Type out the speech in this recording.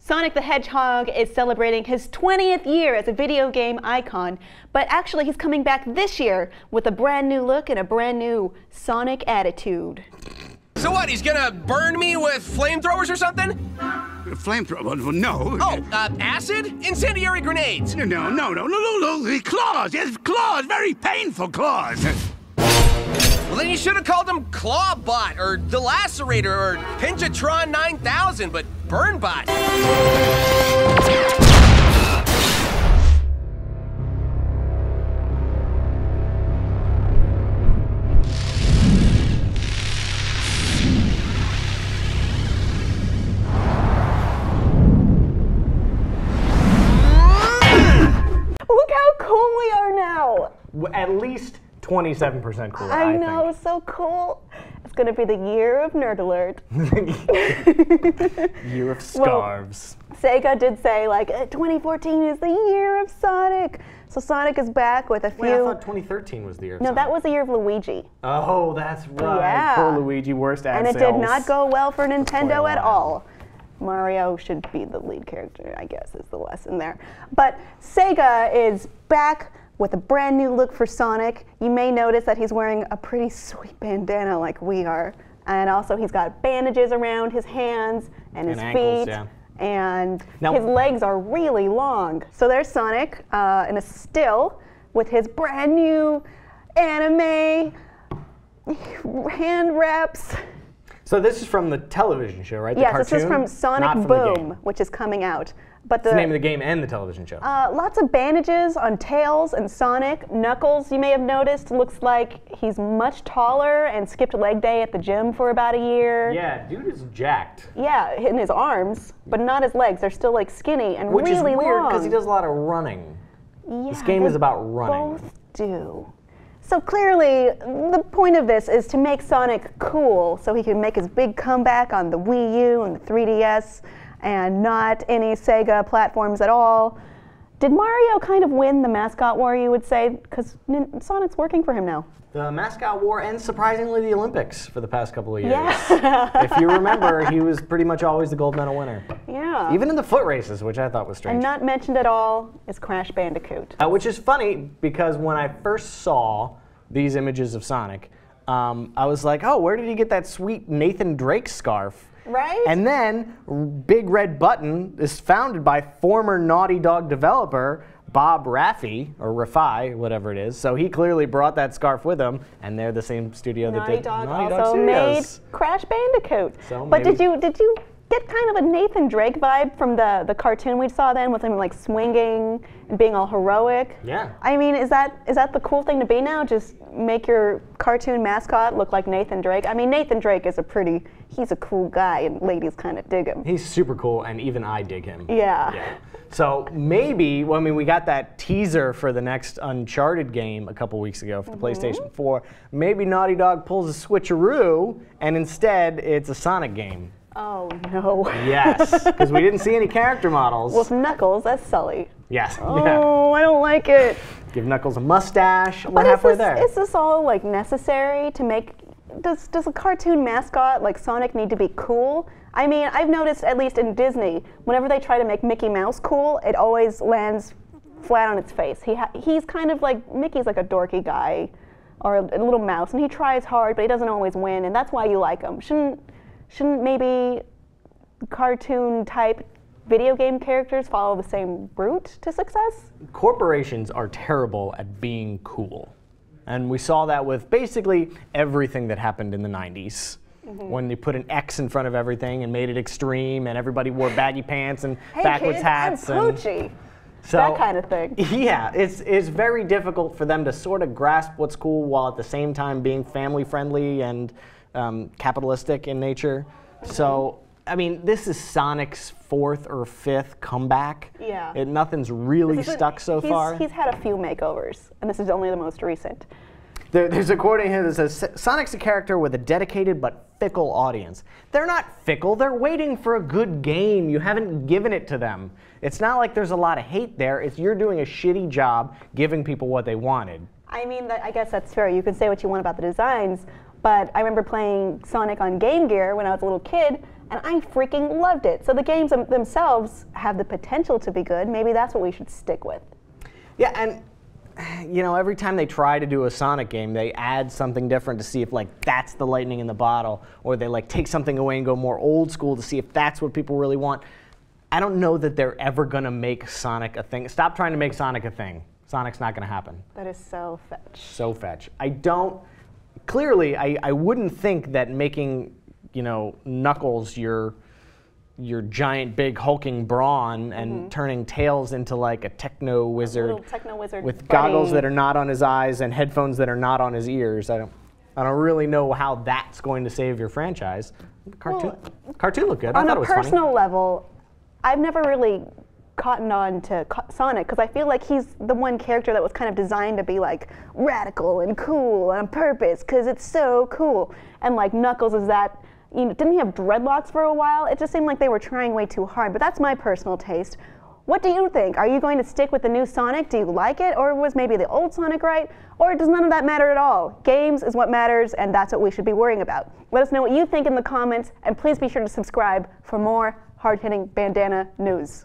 Sonic the Hedgehog is celebrating his 20th year as a video game icon, but actually he's coming back this year with a brand new look and a brand new Sonic attitude. So what, he's gonna burn me with flamethrowers or something? Flamethrower? No. Oh, acid? Incendiary grenades? No. The claws. Yes, claws. Very painful claws. Well, then you should have called him Clawbot or Delacerator or Pinchatron 9000, but Burnbot. Look how cool we are now! At least 27% cooler, I I know, think. so cool. It's gonna be the year of Nerd Alert. Year of scarves. Well, Sega did say, like, 2014 is the year of Sonic. So Sonic is back with a few... Wait, I thought 2013 was the year of No, Sonic. that was the year of Luigi. Oh, that's right. Yeah. Poor Luigi, worst ad And it sales. did not go well for Nintendo quite a at while. all. Mario should be the lead character, I guess, is the lesson there. But Sega is back with a brand new look for Sonic. You may notice that he's wearing a pretty sweet bandana like we are. And also he's got bandages around his hands and his ankles, feet. yeah. And Now- his legs are really long. So there's Sonic in a still with his brand new anime hand wraps. So this is from the television show, right? The Yes, cartoon? this is from Not Sonic from the Boom, game. which is coming out. But It's the name of the game and the television show. lots of bandages on Tails and Sonic. Knuckles, you may have noticed, looks like he's much taller and skipped leg day at the gym for about a year. Yeah, dude is jacked. Yeah, in his arms, but not his legs. They're still like skinny and Which really is weird long. because he does a lot of running. Yeah, This game is they about running. Both do. So clearly, the point of this is to make Sonic cool so he can make his big comeback on the Wii U and the 3DS and not any Sega platforms at all. Did Mario kind of win the mascot war, you would say? Because Sonic's working for him now. The mascot war and surprisingly the Olympics for the past couple of years. Yeah. If you remember, he was pretty much always the gold medal winner. Yeah. Even in the foot races, which I thought was strange. And not mentioned at all is Crash Bandicoot. Which is funny because when I first saw these images of Sonic, I was like, oh, where did he get that sweet Nathan Drake scarf? Right? And then Big Red Button is founded by former Naughty Dog developer Bob Raffi, or Raffi, whatever it is. So he clearly brought that scarf with him, and they're the same studio that Naughty did Dog Naughty Dog also made Studios. Crash Bandicoot. So but maybe- did you get kind of a Nathan Drake vibe from the cartoon we saw then with him like swinging and being all heroic? Yeah. I mean, is that the cool thing to be now? Just make your cartoon mascot look like Nathan Drake? I mean, Nathan Drake is he's a cool guy and ladies kind of dig him. He's super cool, and even I dig him. Yeah. So maybe, well, I mean, we got that teaser for the next Uncharted game a couple weeks ago for the PlayStation 4. Maybe Naughty Dog pulls a switcheroo, and instead it's a Sonic game. Oh no. Yes, because we didn't see any character models. With Knuckles, that's Sully. Yes. Yeah. Oh, I don't like it. Give Knuckles a mustache. We're But halfway there. Is this all like necessary to make? Does a cartoon mascot like Sonic need to be cool? I mean, I've noticed at least in Disney, whenever they try to make Mickey Mouse cool, it always lands flat on its face. He's kind of like Mickey's like a dorky guy, or a little mouse, and he tries hard, but he doesn't always win, and that's why you like him. Shouldn't maybe cartoon type video game characters follow the same route to success? Corporations are terrible at being cool. And we saw that with basically everything that happened in the 90s. When they put an X in front of everything and made it extreme, and everybody wore baggy pants and Hey backwards kids, hats. I'm Poochie. That kind of thing. Yeah, it's very difficult for them to sort of grasp what's cool while at the same time being family friendly and capitalistic in nature. So, I mean, this is Sonic's 4th or 5th comeback. Yeah. Nothing's really stuck so far. He's had a few makeovers, and this is only the most recent. There's a quote in here that says, Sonic's a character with a dedicated but fickle audience. They're not fickle, they're waiting for a good game. You haven't given it to them. It's not like there's a lot of hate there, it's you're doing a shitty job giving people what they wanted. I mean, I guess that's fair. You can say what you want about the designs, but I remember playing Sonic on Game Gear when I was a little kid, and I freaking loved it. So the games themselves have the potential to be good. Maybe that's what we should stick with. Yeah, and you know, every time they try to do a Sonic game, they add something different to see if like that's the lightning in the bottle, or they like take something away and go more old school to see if that's what people really want. I don't know that they're ever gonna make Sonic a thing. Stop trying to make Sonic a thing. Sonic's not gonna happen. That is so fetch. So fetch. Clearly, I wouldn't think that making, you know, Knuckles your giant big hulking brawn and turning Tails into like a techno wizard, Little techno wizard with buddy. goggles that are not on his eyes and headphones that are not on his ears. I don't really know how that's going to save your franchise. Cartoon looked good. I On thought a it was funny. personal level, I've never really cottoned on to Sonic because I feel like he's the one character that was kind of designed to be like radical and cool on purpose because it's so cool. And like Knuckles is that, you know, didn't he have dreadlocks for a while? It just seemed like they were trying way too hard, but that's my personal taste. What do you think? Are you going to stick with the new Sonic? Do you like it? Or was maybe the old Sonic right? Or does none of that matter at all? Games is what matters, and that's what we should be worrying about. Let us know what you think in the comments, and please be sure to subscribe for more hard-hitting bandana news.